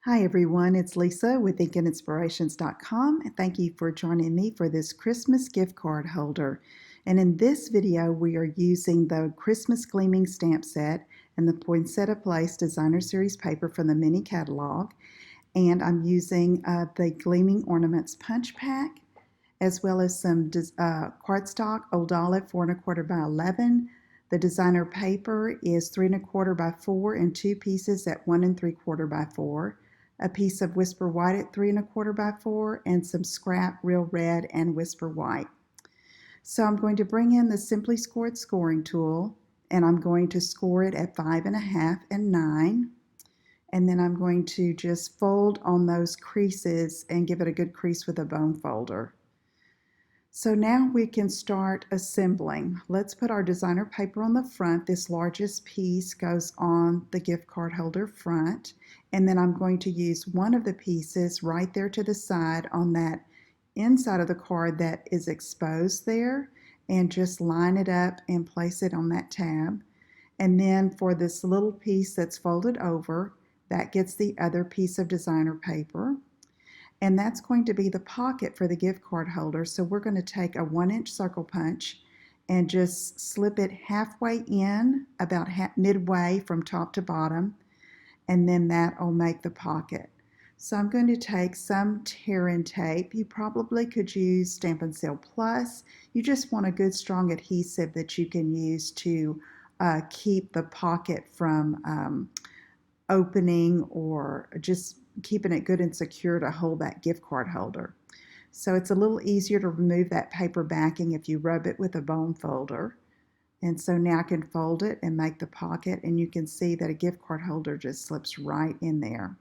Hi everyone, it's Lisa with InkandInspirations.com and thank you for joining me for this Christmas gift card holder. And in this video we are using the Christmas Gleaming stamp set and the Poinsettia Place Designer Series paper from the mini catalog. And I'm using the Gleaming Ornaments punch pack as well as some cardstock Old Olive 4 1/4 by 11. The designer paper is 3 1/4 by 4 in two pieces at 1 3/4 by 4. A piece of Whisper White at 3 1/4 by 4, and some scrap Real Red and Whisper White. So I'm going to bring in the Simply Scored scoring tool, and I'm going to score it at 5 1/2 and 9. And then I'm going to just fold on those creases and give it a good crease with a bone folder. So now we can start assembling. Let's put our designer paper on the front. This largest piece goes on the gift card holder front. And then I'm going to use one of the pieces right there to the side on that inside of the card that is exposed there, and just line it up and place it on that tab. And then for this little piece that's folded over, that gets the other piece of designer paper. And that's going to be the pocket for the gift card holder. So we're going to take a 1-inch circle punch and just slip it halfway in, about midway from top to bottom, and then that will make the pocket. So I'm going to take some tear-in tape. You probably could use Stampin' Seal Plus. You just want a good strong adhesive that you can use to keep the pocket from opening, or just keeping it good and secure to hold that gift card holder. So it's a little easier to remove that paper backing if you rub it with a bone folder. And so now I can fold it and make the pocket, and you can see that a gift card holder just slips right in there.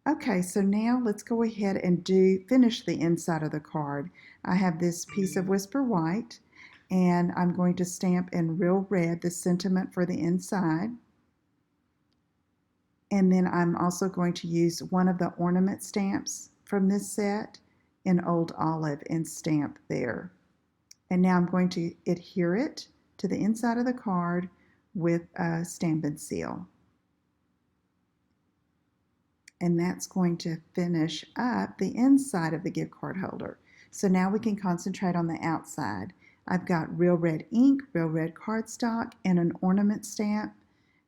Okay, so now let's go ahead and finish the inside of the card. I have this piece of Whisper White, and I'm going to stamp in Real Red the sentiment for the inside. And then I'm also going to use one of the ornament stamps from this set in Old Olive and stamp there. And now I'm going to adhere it to the inside of the card with a Stampin' Seal. And that's going to finish up the inside of the gift card holder. So now we can concentrate on the outside. I've got Real Red ink, Real Red cardstock, and an ornament stamp.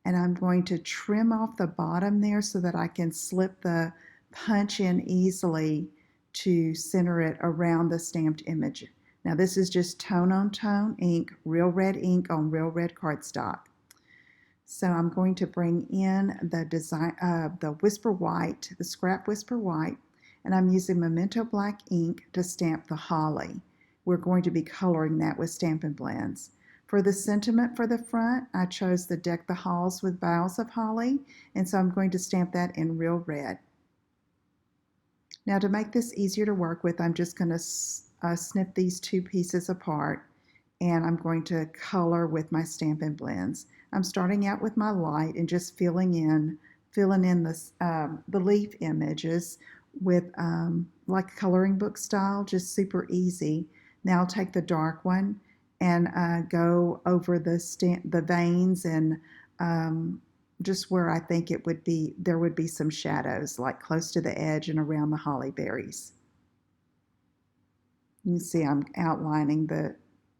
And I'm going to trim off the bottom there so that I can slip the punch in easily to center it around the stamped image. Now this is just tone on tone ink, Real Red ink on Real Red cardstock. So I'm going to bring in the Whisper White, the scrap Whisper White, and I'm using Memento Black ink to stamp the holly. We're going to be coloring that with Stampin' Blends. For the sentiment for the front, I chose the Deck the Halls with Boughs of Holly, and so I'm going to stamp that in Real Red. Now to make this easier to work with, I'm just going to snip these two pieces apart, and I'm going to color with my Stampin' Blends. I'm starting out with my light and just filling in the leaf images with like coloring book style, just super easy. Now I'll take the dark one and go over the veins and just where I think there would be some shadows, like close to the edge and around the holly berries. You can see I'm outlining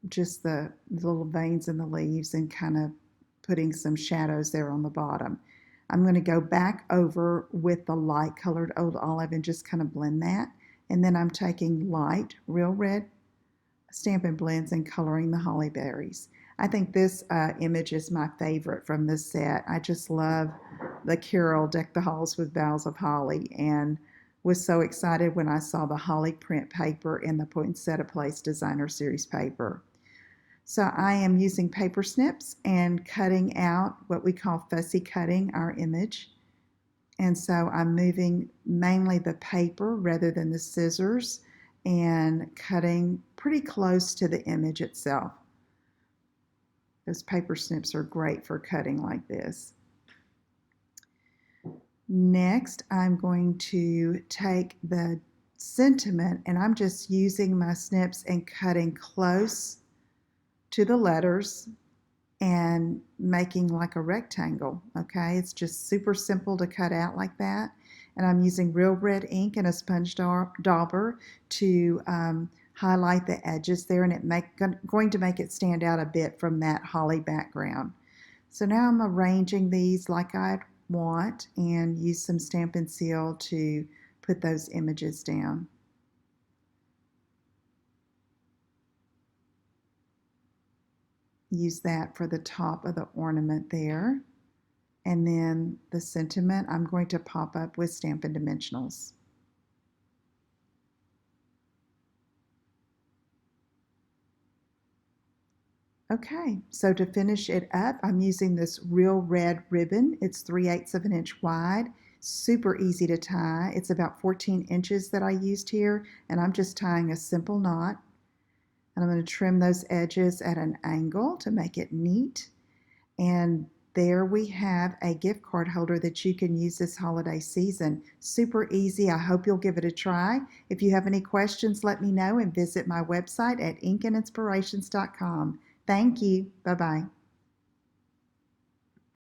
just the little veins in the leaves and kind of putting some shadows there on the bottom. I'm going to go back over with the light colored Old Olive and just kind of blend that. And then I'm taking light, Real Red Stampin' Blends and coloring the holly berries. I think this image is my favorite from this set. I just love the carol, Deck the Halls with Boughs of Holly, and was so excited when I saw the holly print paper in the Poinsettia Place Designer Series paper. So I am using paper snips and cutting out what we call fussy cutting our image. And so I'm moving mainly the paper rather than the scissors and cutting pretty close to the image itself. Those paper snips are great for cutting like this. Next, I'm going to take the sentiment, and I'm just using my snips and cutting close to the letters and making like a rectangle. Okay, it's just super simple to cut out like that. And I'm using Real Red ink and a sponge dauber to highlight the edges there, and going to make it stand out a bit from that holly background. So now I'm arranging these like I'd want and use some Stampin' Seal to put those images down. Use that for the top of the ornament there. And then the sentiment I'm going to pop up with Stampin' Dimensionals. Okay, so to finish it up, I'm using this Real Red ribbon. It's 3/8 of an inch wide, super easy to tie. It's about 14 inches that I used here, and I'm just tying a simple knot. And I'm going to trim those edges at an angle to make it neat. And there we have a gift card holder that you can use this holiday season. Super easy. I hope you'll give it a try. If you have any questions, let me know and visit my website at inkandinspirations.com. Thank you. Bye-bye.